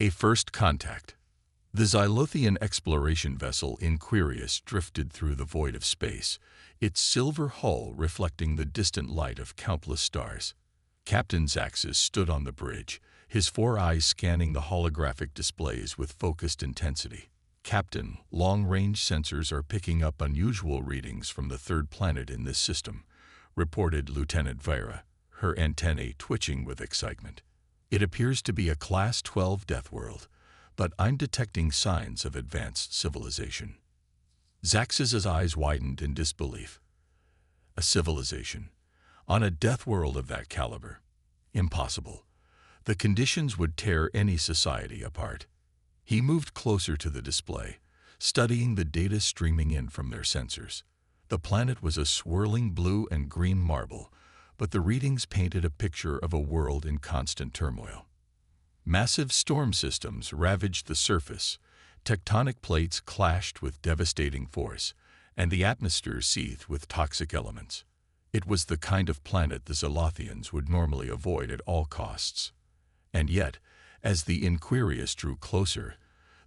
A first contact. The Xylothian exploration vessel Inquirius drifted through the void of space, its silver hull reflecting the distant light of countless stars. Captain Zaxis stood on the bridge, his 4 eyes scanning the holographic displays with focused intensity. "Captain, long-range sensors are picking up unusual readings from the third planet in this system," reported Lieutenant Vera, her antennae twitching with excitement. "It appears to be a Class 12 death world, but I'm detecting signs of advanced civilization." Zaxis's eyes widened in disbelief. A civilization? On a death world of that caliber? Impossible. The conditions would tear any society apart. He moved closer to the display, studying the data streaming in from their sensors. The planet was a swirling blue and green marble, but the readings painted a picture of a world in constant turmoil. Massive storm systems ravaged the surface, tectonic plates clashed with devastating force, and the atmosphere seethed with toxic elements. It was the kind of planet the Xylothians would normally avoid at all costs. And yet, as the Inquirius drew closer,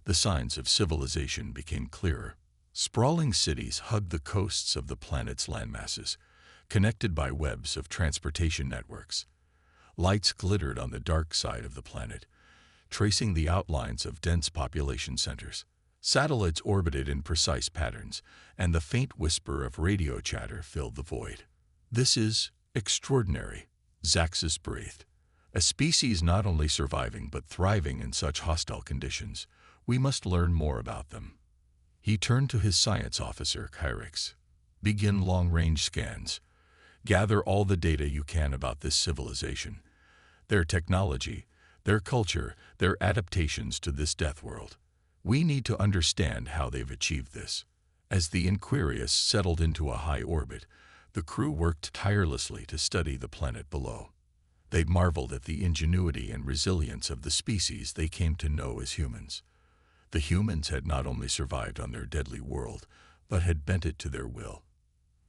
the signs of civilization became clearer. Sprawling cities hugged the coasts of the planet's landmasses, connected by webs of transportation networks. Lights glittered on the dark side of the planet, tracing the outlines of dense population centers. Satellites orbited in precise patterns, and the faint whisper of radio chatter filled the void. "This is extraordinary," Zaxis breathed. "A species not only surviving but thriving in such hostile conditions. We must learn more about them." He turned to his science officer, Kyrix. "Begin long-range scans. Gather all the data you can about this civilization, their technology, their culture, their adaptations to this death world. We need to understand how they've achieved this." As the Inquirius settled into a high orbit, the crew worked tirelessly to study the planet below. They marveled at the ingenuity and resilience of the species they came to know as humans. The humans had not only survived on their deadly world, but had bent it to their will.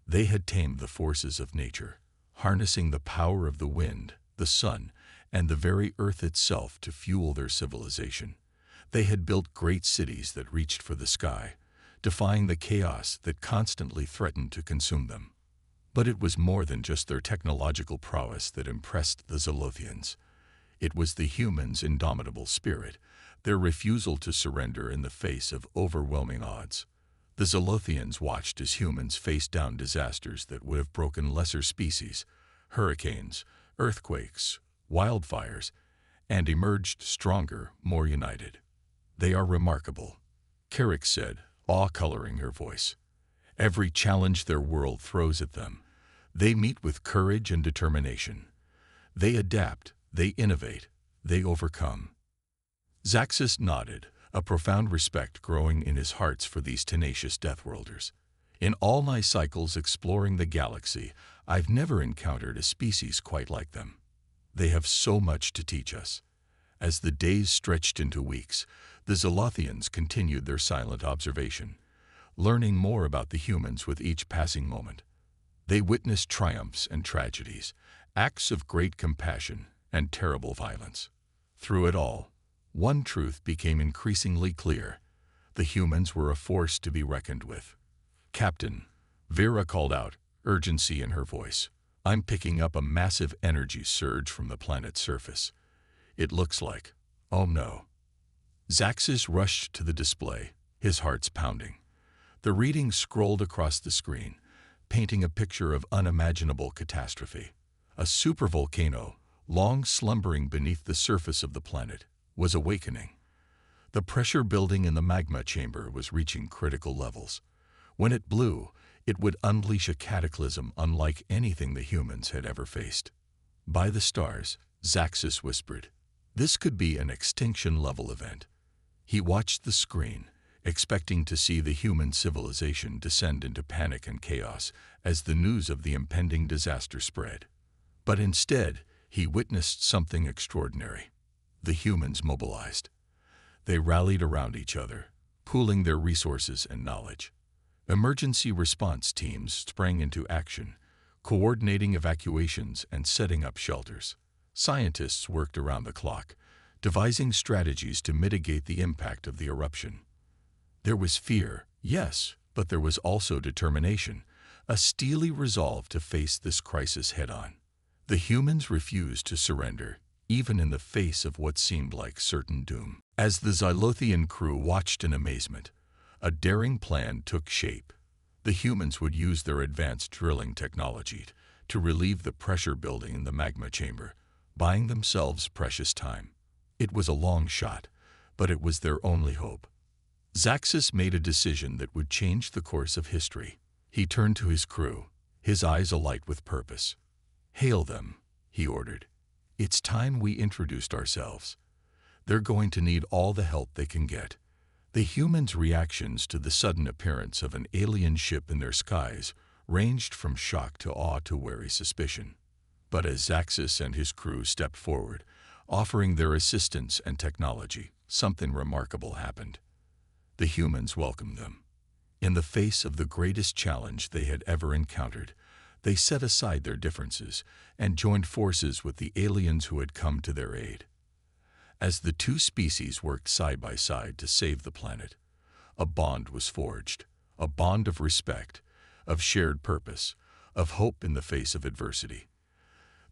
They had tamed the forces of nature, harnessing the power of the wind, the sun, and the very earth itself to fuel their civilization. They had built great cities that reached for the sky, defying the chaos that constantly threatened to consume them. But it was more than just their technological prowess that impressed the Xylothians. It was the humans' indomitable spirit, their refusal to surrender in the face of overwhelming odds. The Xylothians watched as humans faced down disasters that would have broken lesser species, hurricanes, earthquakes, wildfires, and emerged stronger, more united. "They are remarkable," Kyrix said, awe coloring her voice. "Every challenge their world throws at them, they meet with courage and determination. They adapt, they innovate, they overcome." Zaxis nodded, a profound respect growing in his heart for these tenacious Deathworlders. "In all my cycles exploring the galaxy, I've never encountered a species quite like them. They have so much to teach us." As the days stretched into weeks, the Xylothians continued their silent observation, learning more about the humans with each passing moment. They witnessed triumphs and tragedies, acts of great compassion and terrible violence. Through it all, one truth became increasingly clear: the humans were a force to be reckoned with. "Captain," Vera called out, urgency in her voice, "I'm picking up a massive energy surge from the planet's surface. It looks like... oh no." Zaxis rushed to the display, his heart's pounding. The reading scrolled across the screen, painting a picture of unimaginable catastrophe. A supervolcano, long slumbering beneath the surface of the planet, was awakening. The pressure building in the magma chamber was reaching critical levels. When it blew, it would unleash a cataclysm unlike anything the humans had ever faced. "By the stars," Zaxis whispered, "this could be an extinction-level event." He watched the screen, expecting to see the human civilization descend into panic and chaos as the news of the impending disaster spread. But instead, he witnessed something extraordinary. The humans mobilized. They rallied around each other, pooling their resources and knowledge. Emergency response teams sprang into action, coordinating evacuations and setting up shelters. Scientists worked around the clock, devising strategies to mitigate the impact of the eruption. There was fear, yes, but there was also determination, a steely resolve to face this crisis head-on. The humans refused to surrender, even in the face of what seemed like certain doom. As the Xylothian crew watched in amazement, a daring plan took shape. The humans would use their advanced drilling technology to relieve the pressure building in the magma chamber, buying themselves precious time. It was a long shot, but it was their only hope. Xaxis made a decision that would change the course of history. He turned to his crew, his eyes alight with purpose. "Hail them," he ordered. "It's time we introduced ourselves. They're going to need all the help they can get." The humans' reactions to the sudden appearance of an alien ship in their skies ranged from shock to awe to wary suspicion. But as Xaxis and his crew stepped forward, offering their assistance and technology, something remarkable happened. The humans welcomed them. In the face of the greatest challenge they had ever encountered, they set aside their differences and joined forces with the aliens who had come to their aid. As the two species worked side by side to save the planet, a bond was forged, a bond of respect, of shared purpose, of hope in the face of adversity.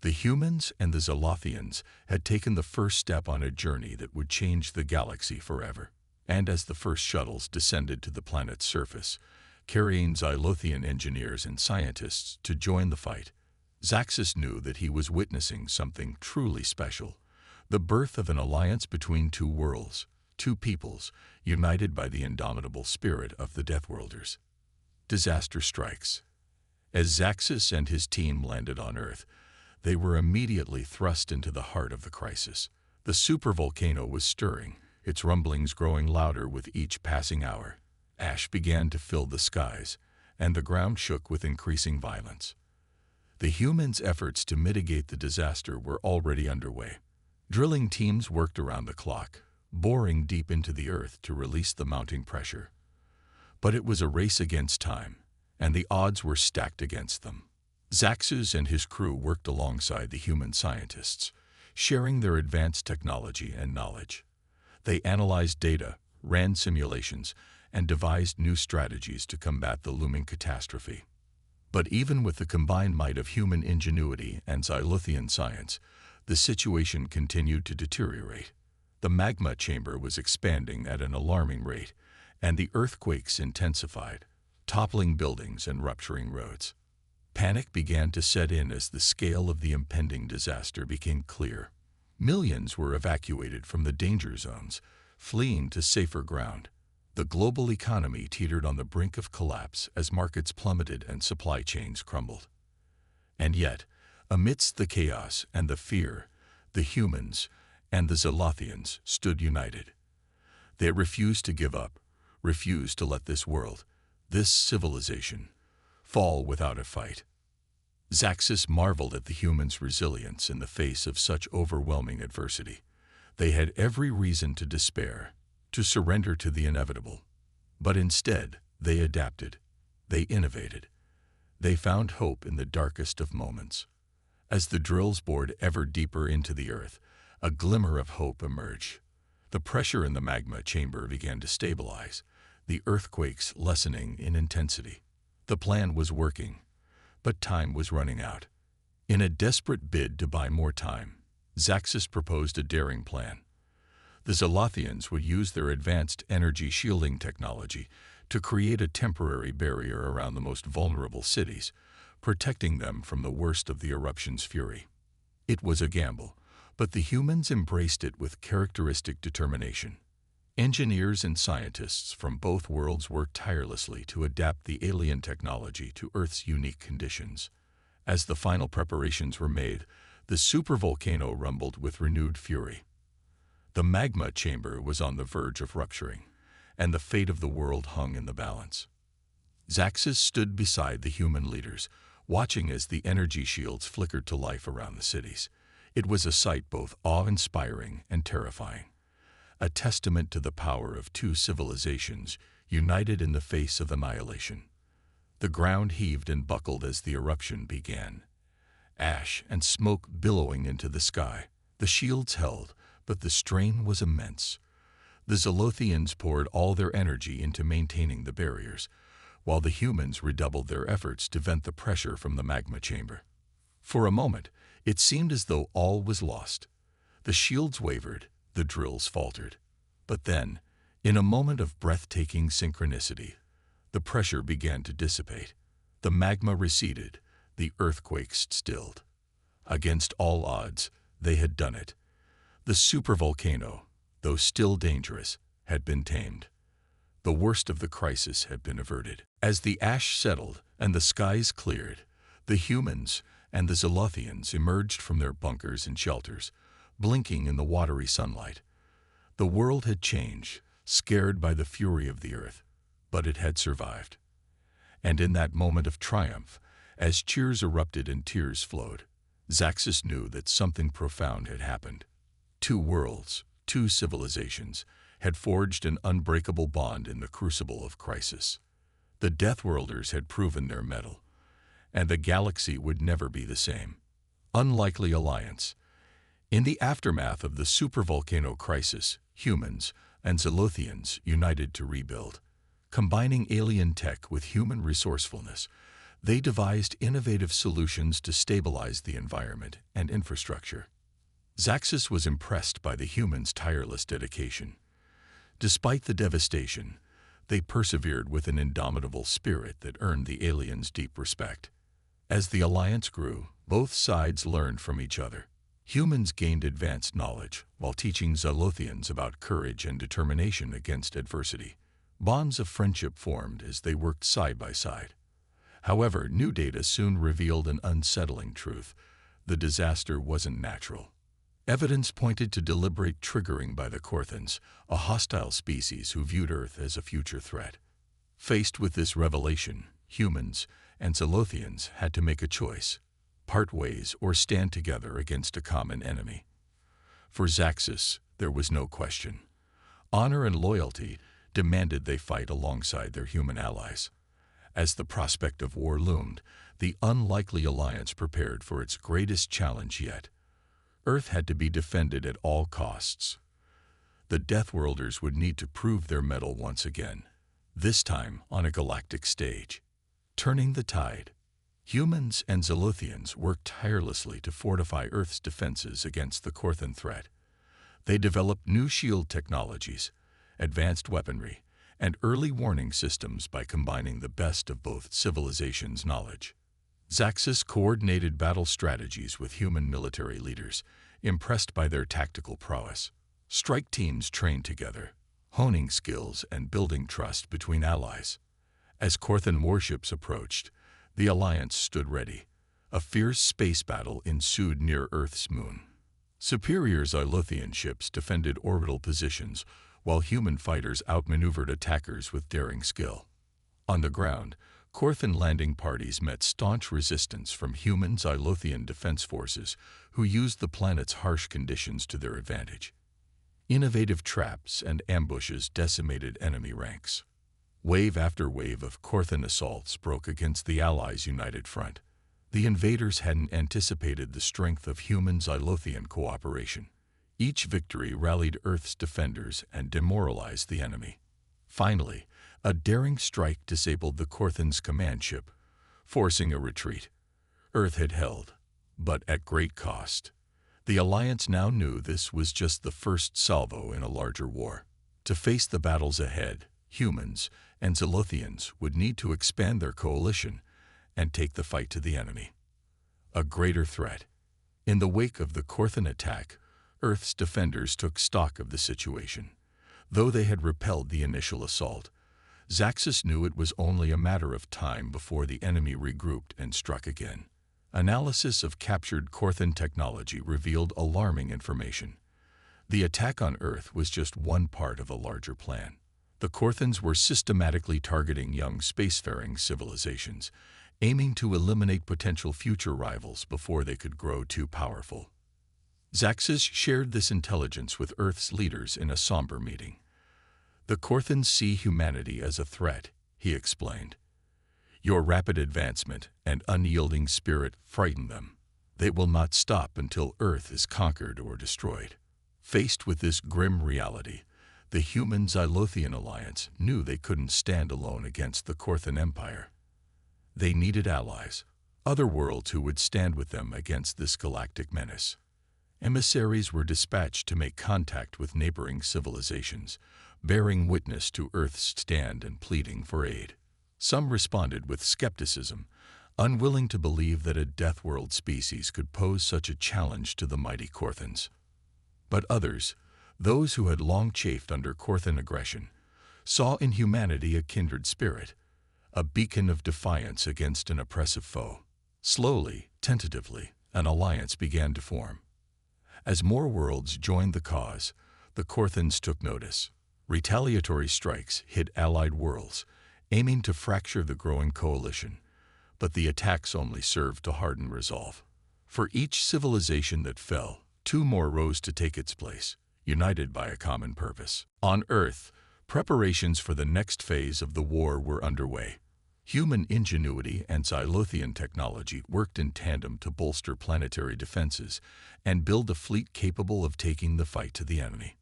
The humans and the Xylothians had taken the first step on a journey that would change the galaxy forever. And as the first shuttles descended to the planet's surface, carrying Xylothian engineers and scientists to join the fight, Xaxis knew that he was witnessing something truly special, the birth of an alliance between two worlds, two peoples, united by the indomitable spirit of the Deathworlders. Disaster strikes. As Xaxis and his team landed on Earth, they were immediately thrust into the heart of the crisis. The supervolcano was stirring, its rumblings growing louder with each passing hour. Ash began to fill the skies, and the ground shook with increasing violence. The humans' efforts to mitigate the disaster were already underway. Drilling teams worked around the clock, boring deep into the earth to release the mounting pressure. But it was a race against time, and the odds were stacked against them. Xaxis and his crew worked alongside the human scientists, sharing their advanced technology and knowledge. They analyzed data, ran simulations, and devised new strategies to combat the looming catastrophe. But even with the combined might of human ingenuity and Xylothian science, the situation continued to deteriorate. The magma chamber was expanding at an alarming rate, and the earthquakes intensified, toppling buildings and rupturing roads. Panic began to set in as the scale of the impending disaster became clear. Millions were evacuated from the danger zones, fleeing to safer ground. The global economy teetered on the brink of collapse as markets plummeted and supply chains crumbled. And yet, amidst the chaos and the fear, the humans and the Xylothians stood united. They refused to give up, refused to let this world, this civilization, fall without a fight. Xaxis marveled at the humans' resilience in the face of such overwhelming adversity. They had every reason to despair, to surrender to the inevitable. But instead, they adapted. They innovated. They found hope in the darkest of moments. As the drills bored ever deeper into the earth, a glimmer of hope emerged. The pressure in the magma chamber began to stabilize, the earthquakes lessening in intensity. The plan was working, but time was running out. In a desperate bid to buy more time, Xaxis proposed a daring plan. The Xylothians would use their advanced energy shielding technology to create a temporary barrier around the most vulnerable cities, protecting them from the worst of the eruption's fury. It was a gamble, but the humans embraced it with characteristic determination. Engineers and scientists from both worlds worked tirelessly to adapt the alien technology to Earth's unique conditions. As the final preparations were made, the supervolcano rumbled with renewed fury. The magma chamber was on the verge of rupturing, and the fate of the world hung in the balance. Xaxis stood beside the human leaders, watching as the energy shields flickered to life around the cities. It was a sight both awe-inspiring and terrifying, a testament to the power of two civilizations united in the face of annihilation. The ground heaved and buckled as the eruption began, ash and smoke billowing into the sky. The shields held, but the strain was immense. The Zolothians poured all their energy into maintaining the barriers, while the humans redoubled their efforts to vent the pressure from the magma chamber. For a moment, it seemed as though all was lost. The shields wavered, the drills faltered. But then, in a moment of breathtaking synchronicity, the pressure began to dissipate. The magma receded, the earthquakes stilled. Against all odds, they had done it. The supervolcano, though still dangerous, had been tamed. The worst of the crisis had been averted. As the ash settled and the skies cleared, the humans and the Zolothians emerged from their bunkers and shelters, blinking in the watery sunlight. The world had changed, scared by the fury of the earth, but it had survived. And in that moment of triumph, as cheers erupted and tears flowed, Zaxxas knew that something profound had happened. Two worlds, two civilizations, had forged an unbreakable bond in the crucible of crisis. The Deathworlders had proven their mettle, and the galaxy would never be the same. Unlikely alliance. In the aftermath of the supervolcano crisis, humans and Zolothians united to rebuild. Combining alien tech with human resourcefulness, they devised innovative solutions to stabilize the environment and infrastructure. Zaxxas was impressed by the humans' tireless dedication. Despite the devastation, they persevered with an indomitable spirit that earned the aliens deep respect. As the alliance grew, both sides learned from each other. Humans gained advanced knowledge while teaching Zolothians about courage and determination against adversity. Bonds of friendship formed as they worked side by side. However, new data soon revealed an unsettling truth. The disaster wasn't natural. Evidence pointed to deliberate triggering by the Korthans, a hostile species who viewed Earth as a future threat. Faced with this revelation, humans and Zolothians had to make a choice: part ways or stand together against a common enemy. For Zaxxas, there was no question. Honor and loyalty demanded they fight alongside their human allies. As the prospect of war loomed, the unlikely alliance prepared for its greatest challenge yet. Earth had to be defended at all costs. The Deathworlders would need to prove their mettle once again, this time on a galactic stage. Turning the tide, humans and Zolothians worked tirelessly to fortify Earth's defenses against the Korthan threat. They developed new shield technologies, advanced weaponry, and early warning systems by combining the best of both civilizations' knowledge. Zaxxas coordinated battle strategies with human military leaders, impressed by their tactical prowess. Strike teams trained together, honing skills and building trust between allies. As Korthan warships approached, the alliance stood ready. A fierce space battle ensued near Earth's moon. Superior Zolothian ships defended orbital positions, while human fighters outmaneuvered attackers with daring skill. On the ground, Korthan landing parties met staunch resistance from human Zolothian defense forces who used the planet's harsh conditions to their advantage. Innovative traps and ambushes decimated enemy ranks. Wave after wave of Korthan assaults broke against the Allies' united front. The invaders hadn't anticipated the strength of human Zolothian cooperation. Each victory rallied Earth's defenders and demoralized the enemy. Finally, a daring strike disabled the Korthan's command ship, forcing a retreat. Earth had held, but at great cost. The Alliance now knew this was just the first salvo in a larger war. To face the battles ahead, humans and Zolothians would need to expand their coalition and take the fight to the enemy. A greater threat. In the wake of the Korthan attack, Earth's defenders took stock of the situation. Though they had repelled the initial assault, Zaxxas knew it was only a matter of time before the enemy regrouped and struck again. Analysis of captured Korthan technology revealed alarming information. The attack on Earth was just one part of a larger plan. The Korthans were systematically targeting young spacefaring civilizations, aiming to eliminate potential future rivals before they could grow too powerful. Zaxxas shared this intelligence with Earth's leaders in a somber meeting. The Korthans see humanity as a threat, he explained. Your rapid advancement and unyielding spirit frighten them. They will not stop until Earth is conquered or destroyed. Faced with this grim reality, the human-Xylothian alliance knew they couldn't stand alone against the Korthan Empire. They needed allies, other worlds who would stand with them against this galactic menace. Emissaries were dispatched to make contact with neighboring civilizations, bearing witness to Earth's stand and pleading for aid. Some responded with skepticism, unwilling to believe that a Deathworld species could pose such a challenge to the mighty Korthans. But others, those who had long chafed under Korthan aggression, saw in humanity a kindred spirit, a beacon of defiance against an oppressive foe. Slowly, tentatively, an alliance began to form. As more worlds joined the cause, the Korthans took notice. Retaliatory strikes hit allied worlds, aiming to fracture the growing coalition, but the attacks only served to harden resolve. For each civilization that fell, two more rose to take its place, united by a common purpose. On Earth, preparations for the next phase of the war were underway. Human ingenuity and Xylothian technology worked in tandem to bolster planetary defenses and build a fleet capable of taking the fight to the enemy.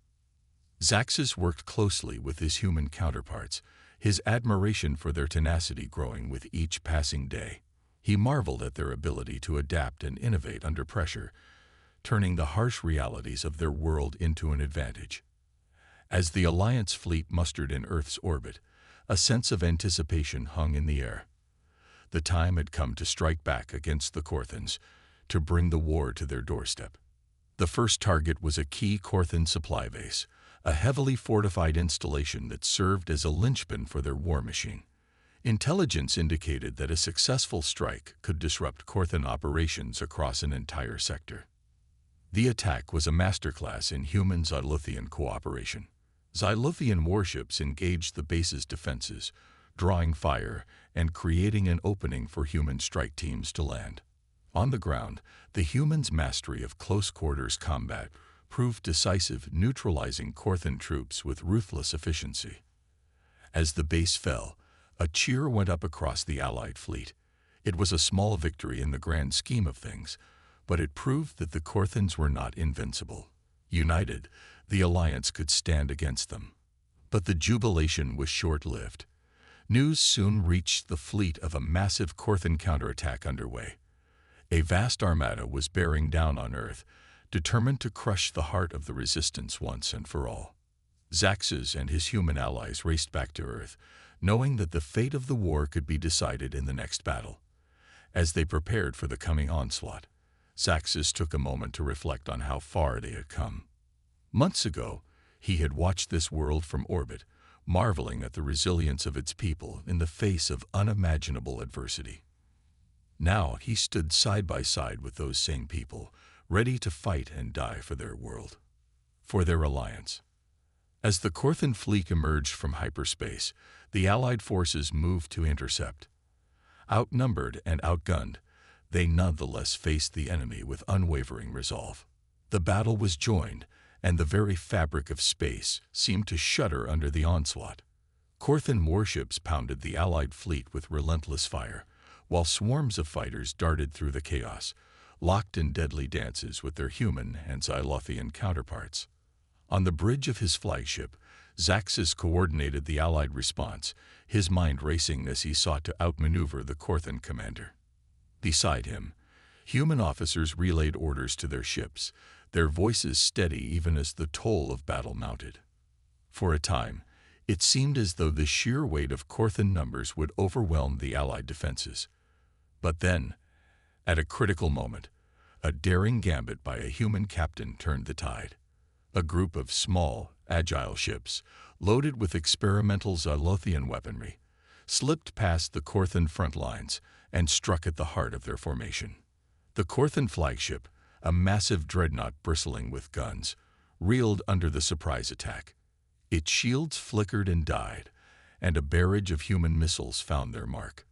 Xaxus worked closely with his human counterparts, his admiration for their tenacity growing with each passing day. He marveled at their ability to adapt and innovate under pressure, turning the harsh realities of their world into an advantage. As the Alliance fleet mustered in Earth's orbit, a sense of anticipation hung in the air. The time had come to strike back against the Korthans, to bring the war to their doorstep. The first target was a key Korthan supply base, a heavily fortified installation that served as a linchpin for their war machine. Intelligence indicated that a successful strike could disrupt Korthan operations across an entire sector. The attack was a masterclass in human-Xylothian cooperation. Xylothian warships engaged the base's defenses, drawing fire and creating an opening for human strike teams to land. On the ground, the humans' mastery of close-quarters combat proved decisive, neutralizing Korthan troops with ruthless efficiency. As the base fell, a cheer went up across the Allied fleet. It was a small victory in the grand scheme of things, but it proved that the Korthans were not invincible. United, the Alliance could stand against them. But the jubilation was short-lived. News soon reached the fleet of a massive Korthan counterattack underway. A vast armada was bearing down on Earth, determined to crush the heart of the resistance once and for all. Xaxus and his human allies raced back to Earth, knowing that the fate of the war could be decided in the next battle. As they prepared for the coming onslaught, Xaxus took a moment to reflect on how far they had come. Months ago, he had watched this world from orbit, marveling at the resilience of its people in the face of unimaginable adversity. Now he stood side by side with those same people, ready to fight and die for their world, for their alliance. As the Korthan fleet emerged from hyperspace, the Allied forces moved to intercept. Outnumbered and outgunned, they nonetheless faced the enemy with unwavering resolve. The battle was joined, and the very fabric of space seemed to shudder under the onslaught. Korthan warships pounded the Allied fleet with relentless fire, while swarms of fighters darted through the chaos, locked in deadly dances with their human and Xylothian counterparts. On the bridge of his flagship, Xaxus coordinated the Allied response, his mind racing as he sought to outmaneuver the Korthan commander. Beside him, human officers relayed orders to their ships, their voices steady even as the toll of battle mounted. For a time, it seemed as though the sheer weight of Korthan numbers would overwhelm the Allied defenses. But then, at a critical moment, a daring gambit by a human captain turned the tide. A group of small, agile ships, loaded with experimental Xylothian weaponry, slipped past the Korthan front lines and struck at the heart of their formation. The Korthan flagship, a massive dreadnought bristling with guns, reeled under the surprise attack. Its shields flickered and died, and a barrage of human missiles found their mark.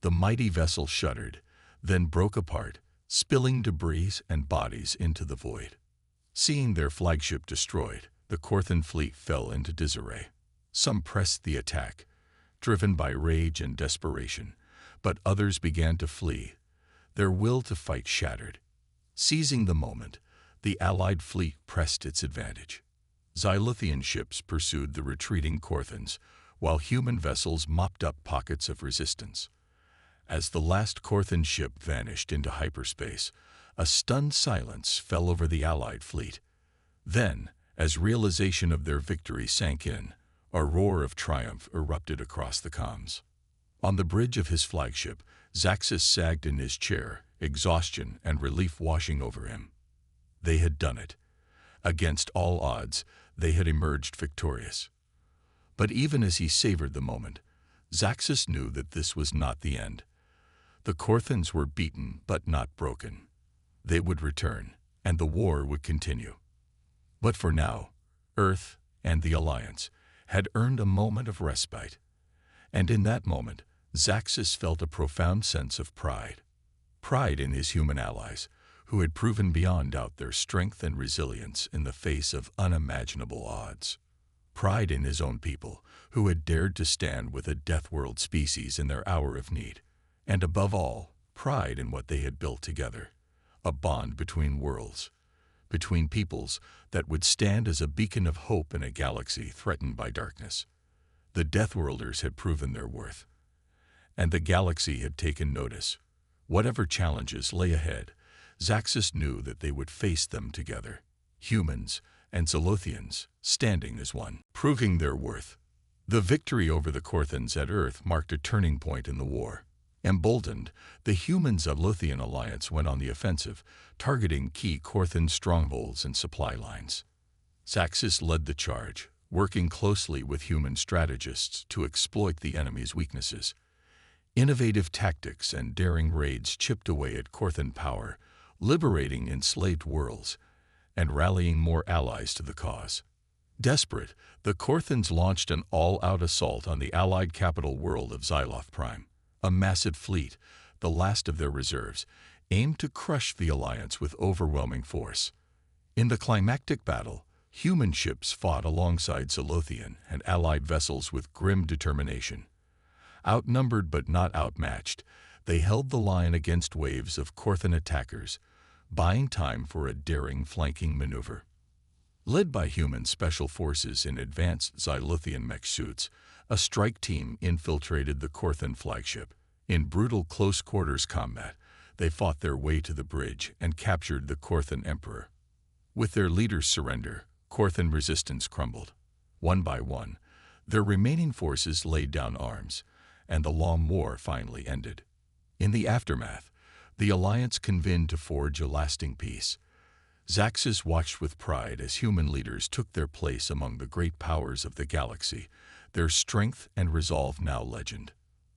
The mighty vessel shuddered, then broke apart, spilling debris and bodies into the void. Seeing their flagship destroyed, the Korthan fleet fell into disarray. Some pressed the attack, driven by rage and desperation, but others began to flee, their will to fight shattered. Seizing the moment, the Allied fleet pressed its advantage. Xylothian ships pursued the retreating Korthans, while human vessels mopped up pockets of resistance. As the last Korthan ship vanished into hyperspace, a stunned silence fell over the Allied fleet. Then, as realization of their victory sank in, a roar of triumph erupted across the comms. On the bridge of his flagship, Xaxis sagged in his chair, exhaustion and relief washing over him. They had done it. Against all odds, they had emerged victorious. But even as he savored the moment, Xaxis knew that this was not the end. The Korthans were beaten but not broken. They would return, and the war would continue. But for now, Earth and the Alliance had earned a moment of respite. And in that moment, Xaxis felt a profound sense of pride. Pride in his human allies, who had proven beyond doubt their strength and resilience in the face of unimaginable odds. Pride in his own people, who had dared to stand with a Deathworld species in their hour of need. And above all, pride in what they had built together, a bond between worlds, between peoples that would stand as a beacon of hope in a galaxy threatened by darkness. The Deathworlders had proven their worth, and the galaxy had taken notice. Whatever challenges lay ahead, Xaxis knew that they would face them together, humans and Xylothians, standing as one, proving their worth. The victory over the Korthans at Earth marked a turning point in the war. Emboldened, the human-Xylothian alliance went on the offensive, targeting key Korthan strongholds and supply lines. Xaxis led the charge, working closely with human strategists to exploit the enemy's weaknesses. Innovative tactics and daring raids chipped away at Korthan power, liberating enslaved worlds and rallying more allies to the cause. Desperate, the Korthans launched an all-out assault on the Allied capital world of Xyloth Prime. A massive fleet, the last of their reserves, aimed to crush the Alliance with overwhelming force. In the climactic battle, human ships fought alongside Xylothian and Allied vessels with grim determination. Outnumbered but not outmatched, they held the line against waves of Korthan attackers, buying time for a daring flanking maneuver. Led by human special forces in advanced Xylothian mech suits, a strike team infiltrated the Korthan flagship. In brutal close-quarters combat, they fought their way to the bridge and captured the Korthan Emperor. With their leader's surrender, Korthan resistance crumbled. One by one, their remaining forces laid down arms, and the long war finally ended. In the aftermath, the Alliance convened to forge a lasting peace. Xaxis watched with pride as human leaders took their place among the great powers of the galaxy, their strength and resolve now legend.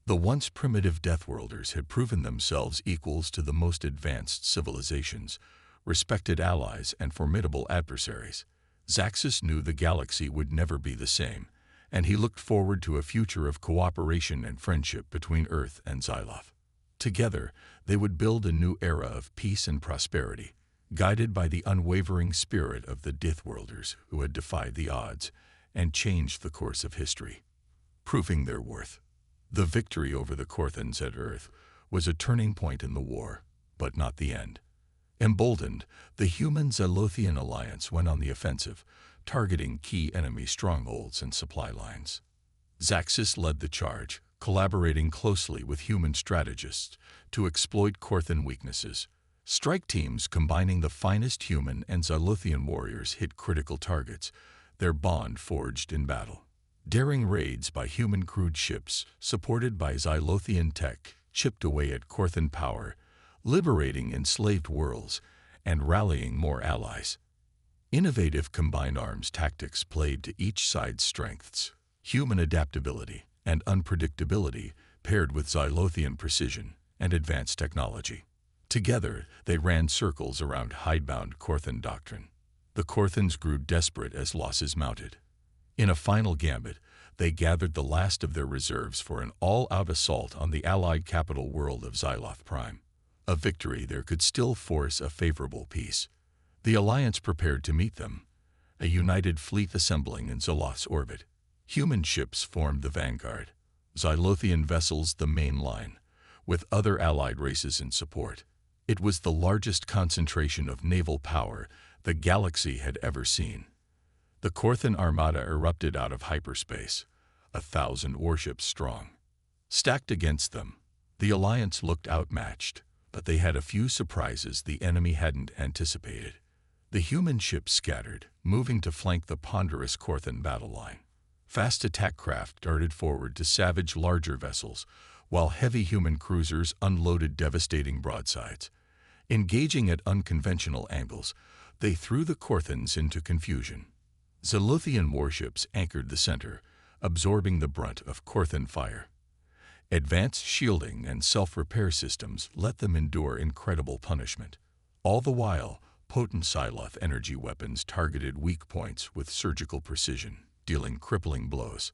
The once primitive Deathworlders had proven themselves equals to the most advanced civilizations, respected allies and formidable adversaries. Xaxis knew the galaxy would never be the same, and he looked forward to a future of cooperation and friendship between Earth and Xyloth. Together, they would build a new era of peace and prosperity, guided by the unwavering spirit of the Deathworlders who had defied the odds and changed the course of history, proving their worth. The victory over the Korthans at Earth was a turning point in the war, but not the end. Emboldened, the human-Xylothian alliance went on the offensive, targeting key enemy strongholds and supply lines. Xaxis led the charge, collaborating closely with human strategists to exploit Korthan weaknesses. Strike teams combining the finest human and Xylothian warriors hit critical targets, their bond forged in battle. Daring raids by human-crewed ships, supported by Xylothian tech, chipped away at Korthan power, liberating enslaved worlds and rallying more allies. Innovative combined arms tactics played to each side's strengths, human adaptability and unpredictability paired with Xylothian precision and advanced technology. Together, they ran circles around hidebound Korthan doctrine. The Korthans grew desperate as losses mounted. In a final gambit, they gathered the last of their reserves for an all-out assault on the Allied capital world of Xyloth Prime. A victory there could still force a favorable peace. The Alliance prepared to meet them, a united fleet assembling in Xyloth's orbit. Human ships formed the vanguard, Xylothian vessels the main line, with other allied races in support. It was the largest concentration of naval power the galaxy had ever seen. The Corthan Armada erupted out of hyperspace, 1,000 warships strong. Stacked against them, the Alliance looked outmatched, but they had a few surprises the enemy hadn't anticipated. The human ships scattered, moving to flank the ponderous Corthan battle line. Fast attack craft darted forward to savage larger vessels, while heavy human cruisers unloaded devastating broadsides. Engaging at unconventional angles, they threw the Corthans into confusion. Zalothian warships anchored the center, absorbing the brunt of Corthan fire. Advanced shielding and self-repair systems let them endure incredible punishment. All the while, potent Psyloth energy weapons targeted weak points with surgical precision, dealing crippling blows.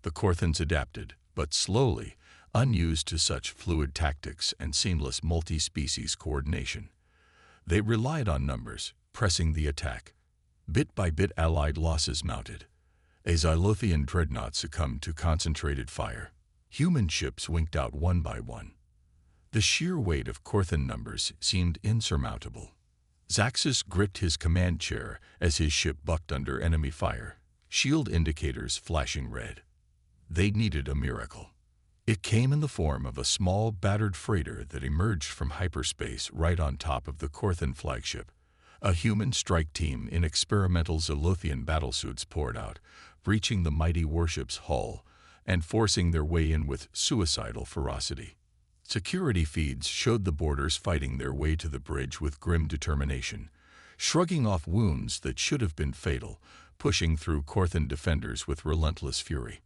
The Corthans adapted, but slowly, unused to such fluid tactics and seamless multi-species coordination. They relied on numbers, pressing the attack. Bit by bit Allied losses mounted. A Xylothian dreadnought succumbed to concentrated fire. Human ships winked out one by one. The sheer weight of Corthan numbers seemed insurmountable. Zaxxas gripped his command chair as his ship bucked under enemy fire, shield indicators flashing red. They needed a miracle. It came in the form of a small, battered freighter that emerged from hyperspace right on top of the Corthan flagship. A human strike team in experimental Zalothian battlesuits poured out, breaching the mighty warship's hull and forcing their way in with suicidal ferocity. Security feeds showed the boarders fighting their way to the bridge with grim determination, shrugging off wounds that should have been fatal, pushing through Corthan defenders with relentless fury.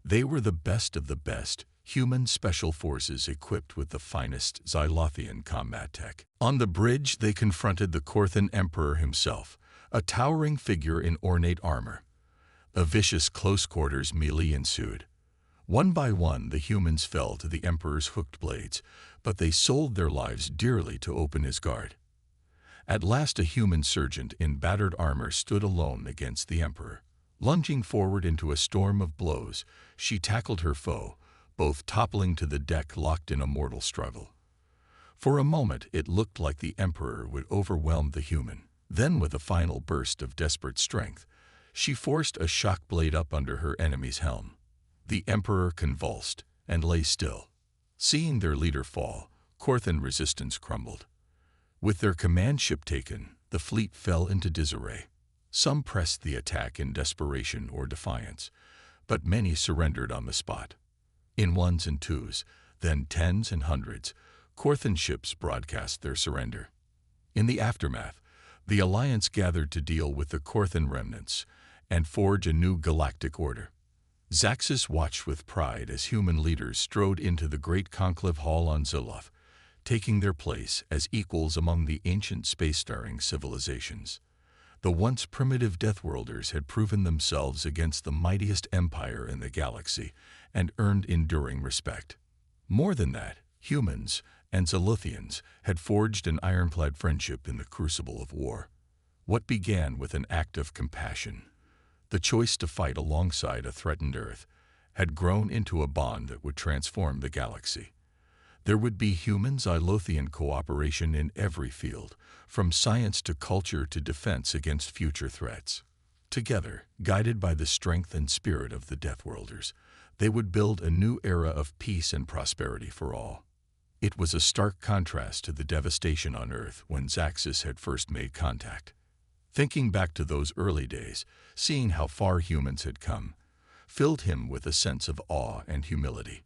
They were the best of the best, human special forces equipped with the finest Xylothian combat tech. On the bridge, they confronted the Corthan Emperor himself, a towering figure in ornate armor. A vicious close-quarters melee ensued. One by one, the humans fell to the Emperor's hooked blades, but they sold their lives dearly to open his guard. At last, a human sergeant in battered armor stood alone against the Emperor. Lunging forward into a storm of blows, she tackled her foe, both toppling to the deck locked in a mortal struggle. For a moment, it looked like the Emperor would overwhelm the human. Then, with a final burst of desperate strength, she forced a shock blade up under her enemy's helm. The Emperor convulsed and lay still. Seeing their leader fall, Corthan resistance crumbled. With their command ship taken, the fleet fell into disarray. Some pressed the attack in desperation or defiance, but many surrendered on the spot. In ones and twos, then tens and hundreds, Corthan ships broadcast their surrender. In the aftermath, the Alliance gathered to deal with the Corthan remnants and forge a new galactic order. Zaxxas watched with pride as human leaders strode into the great conclave hall on Zoloth, taking their place as equals among the ancient space-faring civilizations. The once primitive Deathworlders had proven themselves against the mightiest empire in the galaxy and earned enduring respect. More than that, humans and Zalothians had forged an ironclad friendship in the crucible of war. What began with an act of compassion, the choice to fight alongside a threatened Earth, had grown into a bond that would transform the galaxy. There would be human-Xylothian cooperation in every field, from science to culture to defense against future threats. Together, guided by the strength and spirit of the Deathworlders, they would build a new era of peace and prosperity for all. It was a stark contrast to the devastation on Earth when Zaxxas had first made contact. Thinking back to those early days, seeing how far humans had come, filled him with a sense of awe and humility.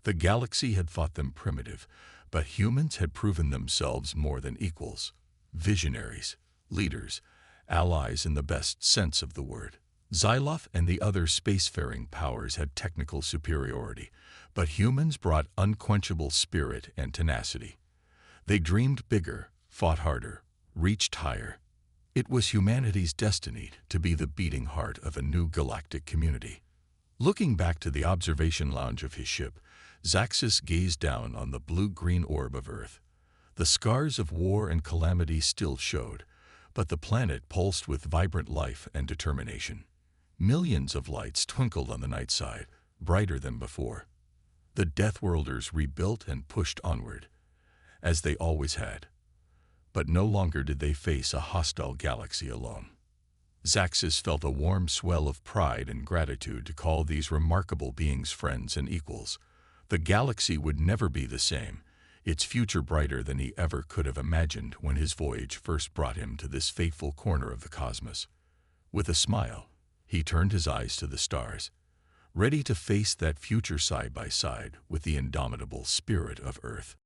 The galaxy had thought them primitive, but humans had proven themselves more than equals, visionaries, leaders, allies in the best sense of the word. Xyloth and the other spacefaring powers had technical superiority, but humans brought unquenchable spirit and tenacity. They dreamed bigger, fought harder, reached higher. It was humanity's destiny to be the beating heart of a new galactic community. Looking back to the observation lounge of his ship, Zaxxas gazed down on the blue-green orb of Earth. The scars of war and calamity still showed, but the planet pulsed with vibrant life and determination. Millions of lights twinkled on the night side, brighter than before. The Deathworlders rebuilt and pushed onward, as they always had. But no longer did they face a hostile galaxy alone. Zaxxas felt a warm swell of pride and gratitude to call these remarkable beings friends and equals. The galaxy would never be the same, its future brighter than he ever could have imagined when his voyage first brought him to this fateful corner of the cosmos. With a smile, he turned his eyes to the stars, ready to face that future side by side with the indomitable spirit of Earth.